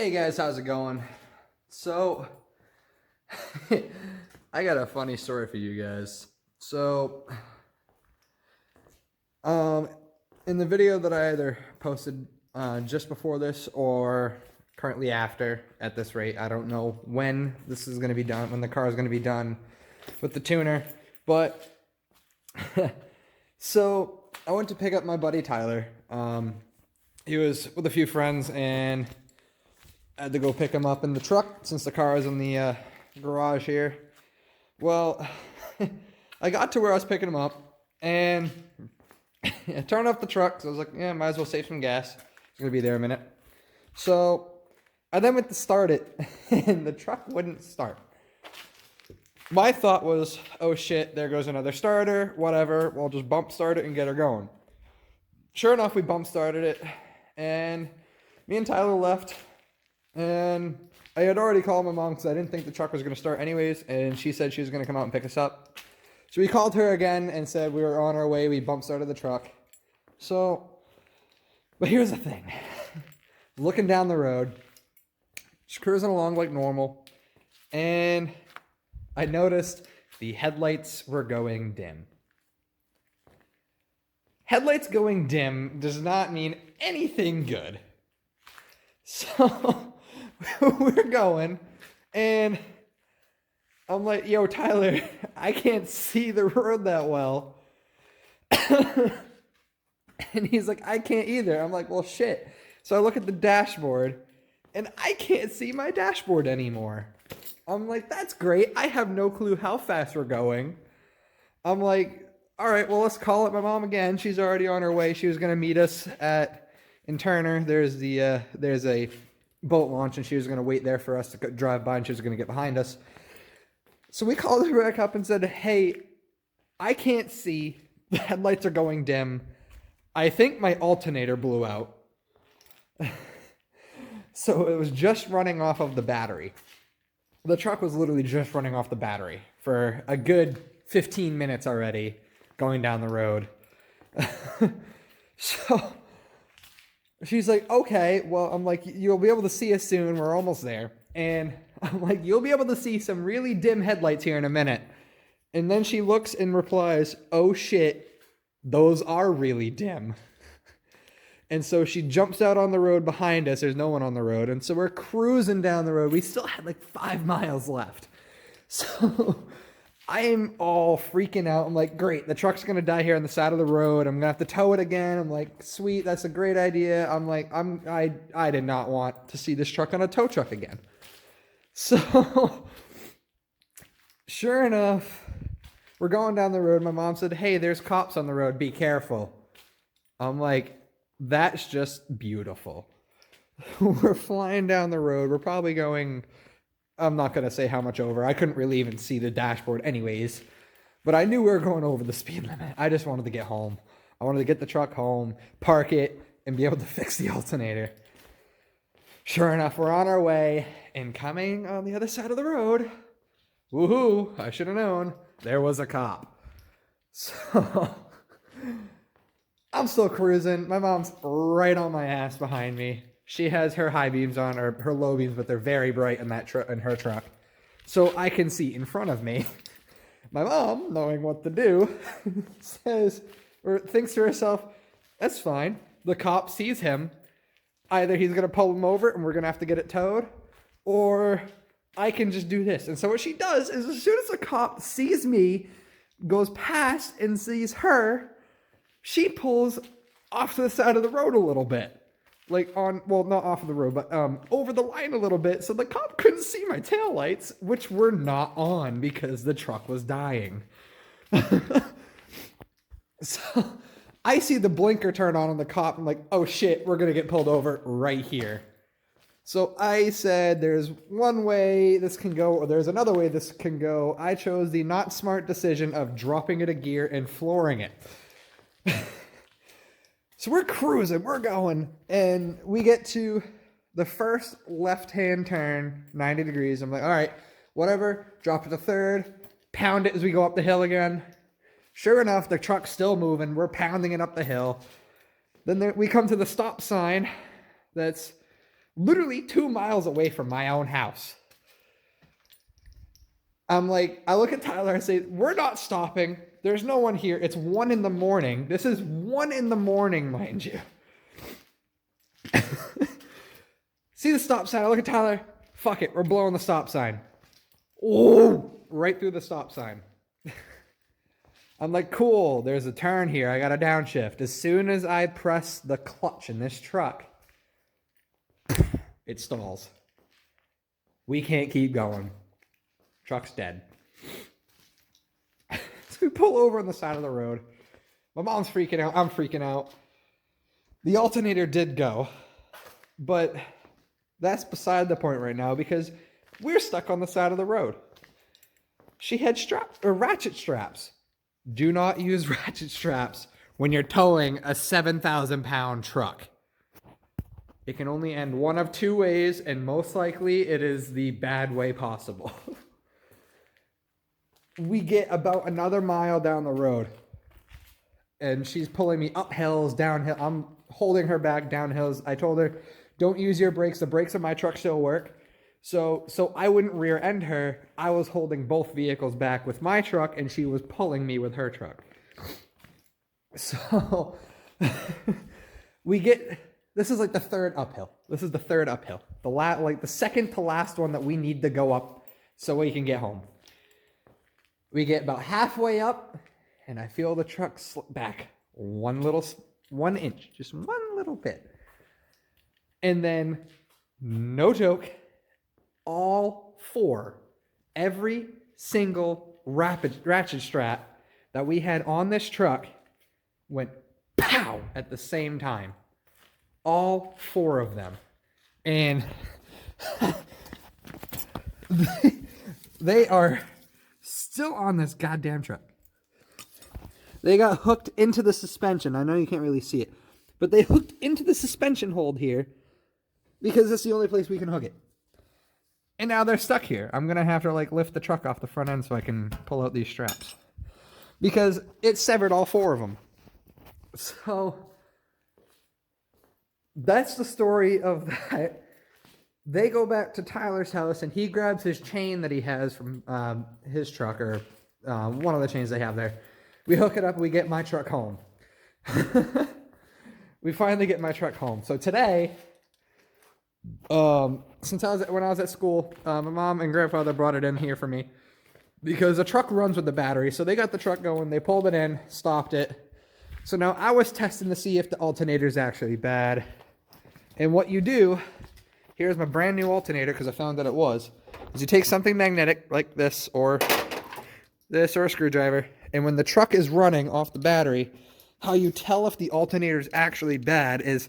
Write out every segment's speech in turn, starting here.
Hey guys, how's it going? So, I got a funny story for you guys. So, um, in the video that I either posted just before this or currently after, at this rate, I don't know when this is going to be done, when the car is going to be done with the tuner, but so I went to pick up my buddy Tyler. He was with a few friends and I had to go pick him up in the truck since the car is in the garage here. Well, I got to where I was picking him up and I turned off the truck. So I was like, yeah, might as well save some gas. It's going to be there a minute. So I then went to start it and the truck wouldn't start. My thought was, oh shit, there goes another starter, whatever. We'll just bump start it and get her going. Sure enough, we bump started it and me and Tyler left. And I had already called my mom because I didn't think the truck was going to start anyways. And she said she was going to come out and pick us up. So we called her again and said we were on our way. We bump started the truck. So, but here's the thing. Looking down the road, just cruising along like normal. And I noticed the headlights were going dim. Headlights going dim does not mean anything good. So we're going, and I'm like, yo, Tyler, I can't see the road that well. And he's like, I can't either. I'm like, well, shit. So I look at the dashboard, and I can't see my dashboard anymore. I'm like, that's great. I have no clue how fast we're going. I'm like, all right, well, let's call it my mom again. She's already on her way. She was going to meet us in Turner. There's a boat launch, and she was going to wait there for us to drive by, and she was going to get behind us. So we called her back up and said, hey, I can't see. The headlights are going dim. I think my alternator blew out. So it was just running off of the battery. The truck was literally just running off the battery for a good 15 minutes already going down the road. So she's like, okay, well, I'm like, you'll be able to see us soon. We're almost there. And I'm like, you'll be able to see some really dim headlights here in a minute. And then she looks and replies, oh shit, those are really dim. And so she jumps out on the road behind us. There's no one on the road. And so we're cruising down the road. We still had like 5 miles left. So I'm all freaking out. I'm like, great, the truck's going to die here on the side of the road. I'm going to have to tow it again. I'm like, sweet, that's a great idea. I'm like, I did not want to see this truck on a tow truck again. So sure enough, we're going down the road. My mom said, hey, there's cops on the road. Be careful. I'm like, that's just beautiful. We're flying down the road. We're probably going, I'm not going to say how much over. I couldn't really even see the dashboard anyways. But I knew we were going over the speed limit. I just wanted to get home. I wanted to get the truck home, park it, and be able to fix the alternator. Sure enough, we're on our way. And coming on the other side of the road, woohoo, I should have known, there was a cop. So I'm still cruising. My mom's right on my ass behind me. She has her high beams on, or her low beams, but they're very bright in her truck. So I can see in front of me. My mom, knowing what to do, says, or thinks to herself, that's fine. The cop sees him. Either he's going to pull him over and we're going to have to get it towed, or I can just do this. And so what she does is as soon as the cop sees me, goes past and sees her, she pulls off to the side of the road a little bit. Like on, well, not off of the road, but over the line a little bit. So the cop couldn't see my taillights, which were not on because the truck was dying. So I see the blinker turn on the cop. I'm like, oh shit, we're going to get pulled over right here. So I said, there's one way this can go, or there's another way this can go. I chose the not smart decision of dropping it a gear and flooring it. So we're cruising, we're going, and we get to the first left-hand turn, 90 degrees. I'm like, all right, whatever, drop it to third, pound it as we go up the hill again. Sure enough, the truck's still moving. We're pounding it up the hill. Then we come to the stop sign that's literally 2 miles away from my own house. I'm like, I look at Tyler and say, we're not stopping. There's no one here. It's 1 a.m. This is 1 a.m, mind you. See the stop sign? I look at Tyler. Fuck it. We're blowing the stop sign. Oh, right through the stop sign. I'm like, cool. There's a turn here. I got a downshift. As soon as I press the clutch in this truck, it stalls. We can't keep going. Truck's dead. So we pull over on the side of the road. My mom's freaking out. I'm freaking out. The alternator did go, but that's beside the point right now because we're stuck on the side of the road. She had straps or ratchet straps. Do not use ratchet straps when you're towing a 7,000-pound truck. It can only end one of two ways, and most likely it is the bad way possible. We get about another mile down the road, and she's pulling me up hills, downhill. I'm holding her back down hills. I told her, don't use your brakes. The brakes on my truck still work. So I wouldn't rear end her. I was holding both vehicles back with my truck, and she was pulling me with her truck. So this is like the third uphill. This is the third uphill. The second to last one that we need to go up so we can get home. We get about halfway up, and I feel the truck slip back 1 inch, just one little bit. And then, no joke, all four, every single ratchet strap that we had on this truck went pow at the same time. All four of them. And they are still on this goddamn truck. They got hooked into the suspension. I know you can't really see it, but they hooked into the suspension hold here because that's the only place we can hook it. And now they're stuck here. I'm going to have to lift the truck off the front end so I can pull out these straps because it severed all four of them. So that's the story of that. They go back to Tyler's house, and he grabs his chain that he has from his truck, or one of the chains they have there. We hook it up, and we get my truck home. We finally get my truck home. So today, when I was at school, my mom and grandfather brought it in here for me because the truck runs with the battery. So they got the truck going, they pulled it in, stopped it. So now I was testing to see if the alternator is actually bad. And what you do, here's my brand new alternator because I found that it was, is you take something magnetic like this or a screwdriver, and when the truck is running off the battery, how you tell if the alternator is actually bad is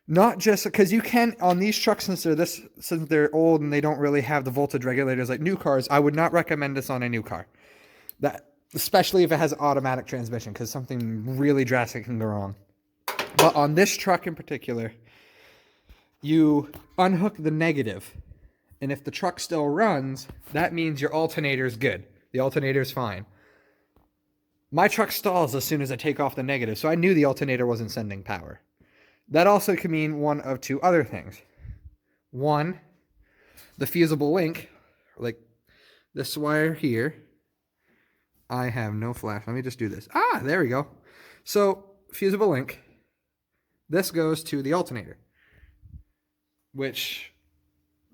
not just because you can on these trucks since they're old and they don't really have the voltage regulators like new cars. I would not recommend this on a new car, especially if it has an automatic transmission, because something really drastic can go wrong. But on this truck in particular, you unhook the negative, and if the truck still runs, that means your alternator is good. The alternator is fine. My truck stalls as soon as I take off the negative, so I knew the alternator wasn't sending power. That also can mean one of two other things. One, the fusible link, like this wire here. I have no flash. Let me just do this. There we go. So, fusible link. This goes to the alternator, which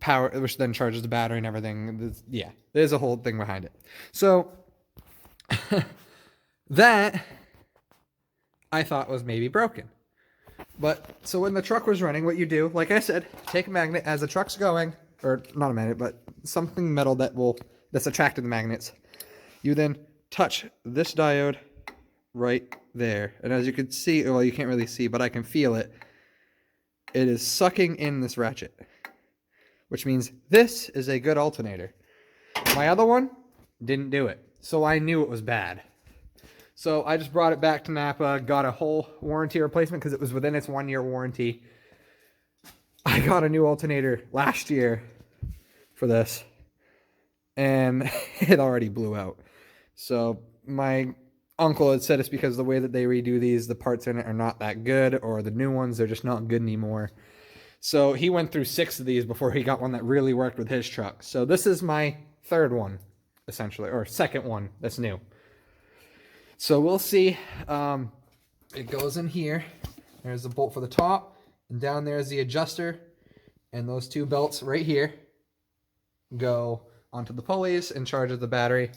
then charges the battery and everything. Yeah, there's a whole thing behind it. So, that I thought was maybe broken. But, so when the truck was running, what you do, like I said, take a magnet as the truck's going, or not a magnet, but something metal that's attracted the magnets. You then touch this diode right there. And as you can see, well, you can't really see, but I can feel it. It is sucking in this ratchet, which means this is a good alternator. My other one didn't do it, so I knew it was bad. So I just brought it back to Napa, got a whole warranty replacement because it was within its 1-year warranty. I got a new alternator last year for this, and it already blew out. So my uncle had said it's because the way that they redo these, the parts in it are not that good, or the new ones, they're just not good anymore. So he went through 6 of these before he got one that really worked with his truck. So this is my 3rd one, essentially, or 2nd one that's new. So we'll see. It goes in here. There's the bolt for the top, and down there is the adjuster, and those 2 belts right here go onto the pulleys and charges the battery.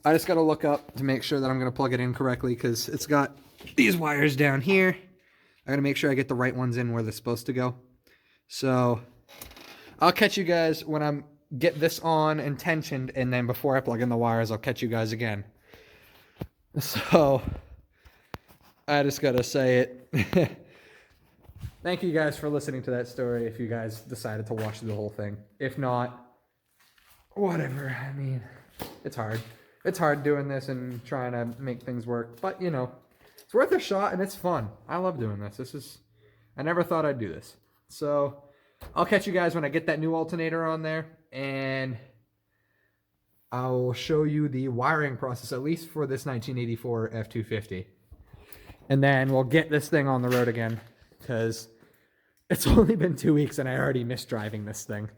I just got to look up to make sure that I'm going to plug it in correctly because it's got these wires down here. I got to make sure I get the right ones in where they're supposed to go. So I'll catch you guys when I'm get this on and tensioned, and then before I plug in the wires, I'll catch you guys again. So I just got to say it. Thank you guys for listening to that story if you guys decided to watch the whole thing. If not, whatever. I mean, it's hard. It's hard doing this and trying to make things work. But, you know, it's worth a shot and it's fun. I love doing this. I never thought I'd do this. So, I'll catch you guys when I get that new alternator on there. And I'll show you the wiring process, at least for this 1984 F-250. And then we'll get this thing on the road again. Because it's only been 2 weeks and I already missed driving this thing.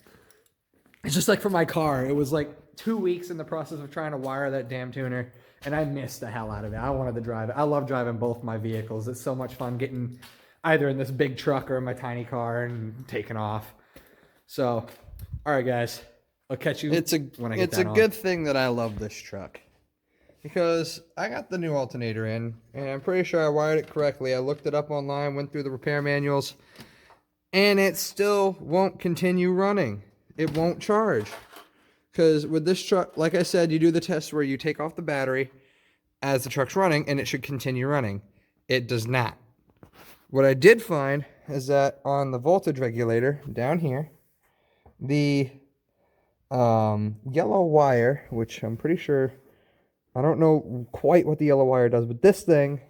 It's just like for my car. It was like 2 weeks in the process of trying to wire that damn tuner, and I missed the hell out of it. I wanted to drive it. I love driving both my vehicles. It's so much fun getting either in this big truck or in my tiny car and taking off. So, all right, guys. I'll catch you when I get that on. It's a good thing that I love this truck because I got the new alternator in, and I'm pretty sure I wired it correctly. I looked it up online, went through the repair manuals, and it still won't continue running. It won't charge. Because with this truck, like I said, you do the test where you take off the battery as the truck's running, and it should continue running. It does not. What I did find is that on the voltage regulator down here, the yellow wire, which I'm pretty sure, I don't know quite what the yellow wire does, but this thing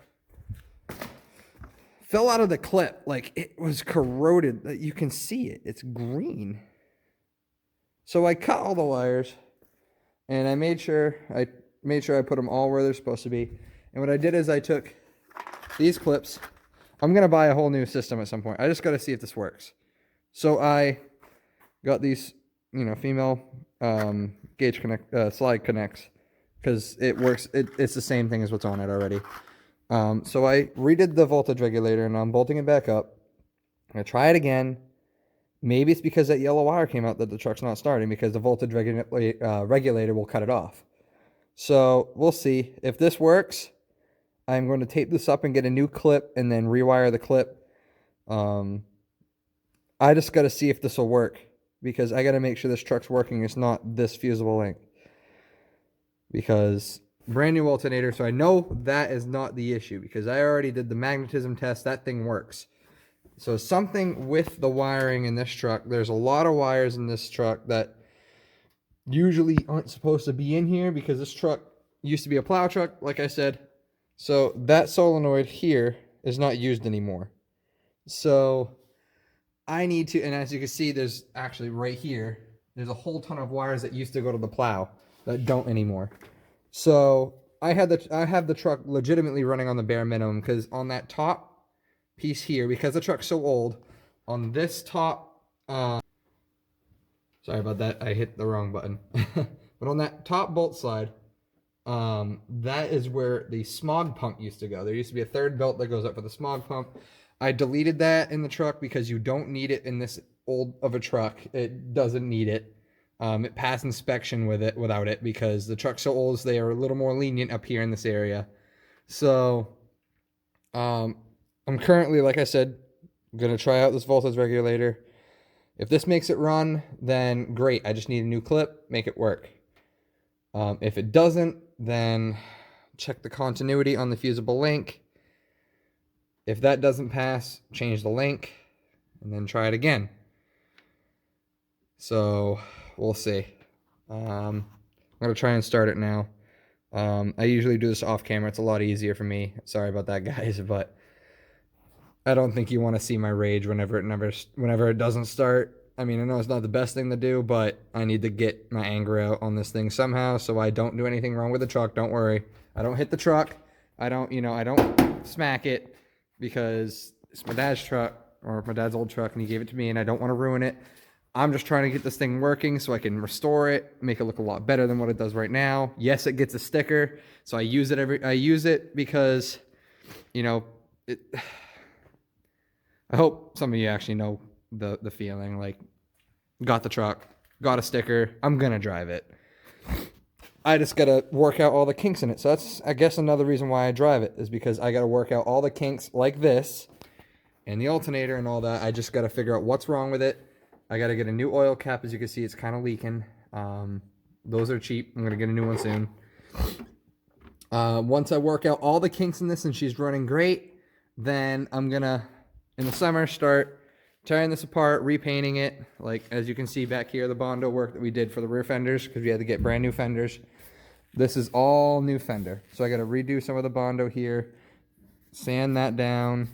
fell out of the clip. Like, it was corroded. You can see it. It's green. So I cut all the wires, and I made sure I put them all where they're supposed to be. And what I did is I took these clips. I'm gonna buy a whole new system at some point. I just got to see if this works. So I got these, you know, female gauge connect slide connects because it works. It's the same thing as what's on it already. So I redid the voltage regulator, and I'm bolting it back up. I'm gonna try it again. Maybe it's because that yellow wire came out that the truck's not starting because the voltage regulator will cut it off. So we'll see. If this works, I'm going to tape this up and get a new clip and then rewire the clip. I just got to see if this will work because I got to make sure this truck's working. It's not this fusible link. Because brand new alternator, so I know that is not the issue because I already did the magnetism test. That thing works. So something with the wiring in this truck. There's a lot of wires in this truck that usually aren't supposed to be in here because this truck used to be a plow truck, like I said. So that solenoid here is not used anymore. So I need to, and as you can see, there's actually right here, there's a whole ton of wires that used to go to the plow that don't anymore. So I have the truck legitimately running on the bare minimum because on that top piece here, because the truck's so old, on this top sorry about that, I hit the wrong button. But on that top bolt side, that is where the smog pump used to go. There used to be a third belt that goes up for the smog pump. I deleted that in the truck because you don't need it in this old of a truck. It doesn't need it. It passed inspection without it because the truck's so old, so they are a little more lenient up here in this area. So I'm currently, like I said, going to try out this voltage regulator. If this makes it run, then great. I just need a new clip, make it work. If it doesn't, then check the continuity on the fusible link. If that doesn't pass, change the link, and then try it again. So, we'll see. I'm going to try and start it now. I usually do this off camera. It's a lot easier for me. Sorry about that, guys, but I don't think you want to see my rage whenever it doesn't start. I mean, I know it's not the best thing to do, but I need to get my anger out on this thing somehow so I don't do anything wrong with the truck. Don't worry. I don't hit the truck. I don't smack it because it's my dad's truck or my dad's old truck, and he gave it to me, and I don't want to ruin it. I'm just trying to get this thing working so I can restore it, make it look a lot better than what it does right now. Yes, it gets a sticker, so I use it because, you know, I hope some of you actually know the feeling, like, got the truck, got a sticker, I'm gonna drive it. I just gotta work out all the kinks in it. So that's, I guess, another reason why I drive it, is because I gotta work out all the kinks like this and the alternator and all that. I just gotta figure out what's wrong with it. I gotta get a new oil cap. As you can see, it's kind of leaking. Those are cheap. I'm gonna get a new one soon. Once I work out all the kinks in this and she's running great, then I'm gonna, in the summer, start tearing this apart, repainting it. Like, as you can see back here, the Bondo work that we did for the rear fenders, because we had to get brand new fenders. This is all new fender. So I got to redo some of the Bondo here, sand that down,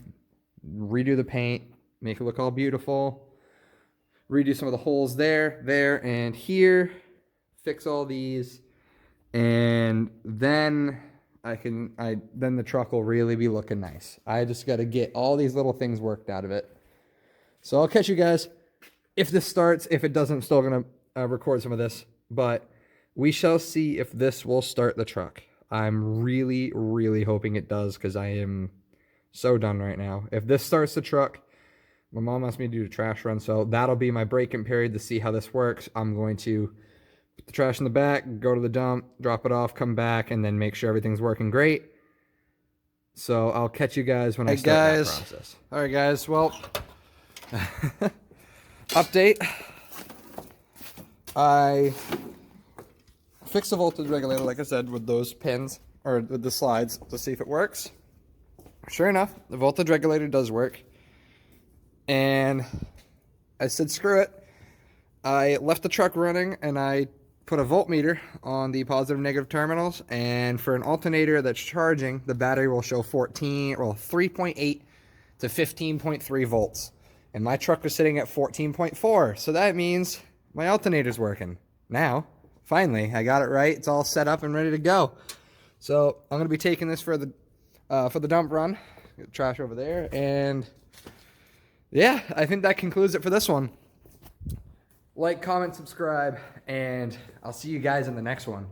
redo the paint, make it look all beautiful, redo some of the holes there, and here, fix all these, and then then the truck will really be looking nice. I just got to get all these little things worked out of it. So I'll catch you guys if this starts. If it doesn't, I'm still going to record some of this. But we shall see if this will start the truck. I'm really, really hoping it does, because I am so done right now. If this starts the truck, my mom asked me to do a trash run, so that'll be my break-in period to see how this works. I'm going to put the trash in the back, go to the dump, drop it off, come back, and then make sure everything's working great. So I'll catch you guys when I start that process. All right, guys. Well, update. I fixed the voltage regulator, like I said, with those pins, or with the slides, to see if it works. Sure enough, the voltage regulator does work. And I said, screw it. I left the truck running, and I put a voltmeter on the positive and negative terminals. And for an alternator that's charging, the battery will show 3.8 to 15.3 volts. And my truck was sitting at 14.4. So that means my alternator's working. Now, finally, I got it right. It's all set up and ready to go. So I'm going to be taking this for the dump run. Get the trash over there. And yeah, I think that concludes it for this one. Like, comment, subscribe, and I'll see you guys in the next one.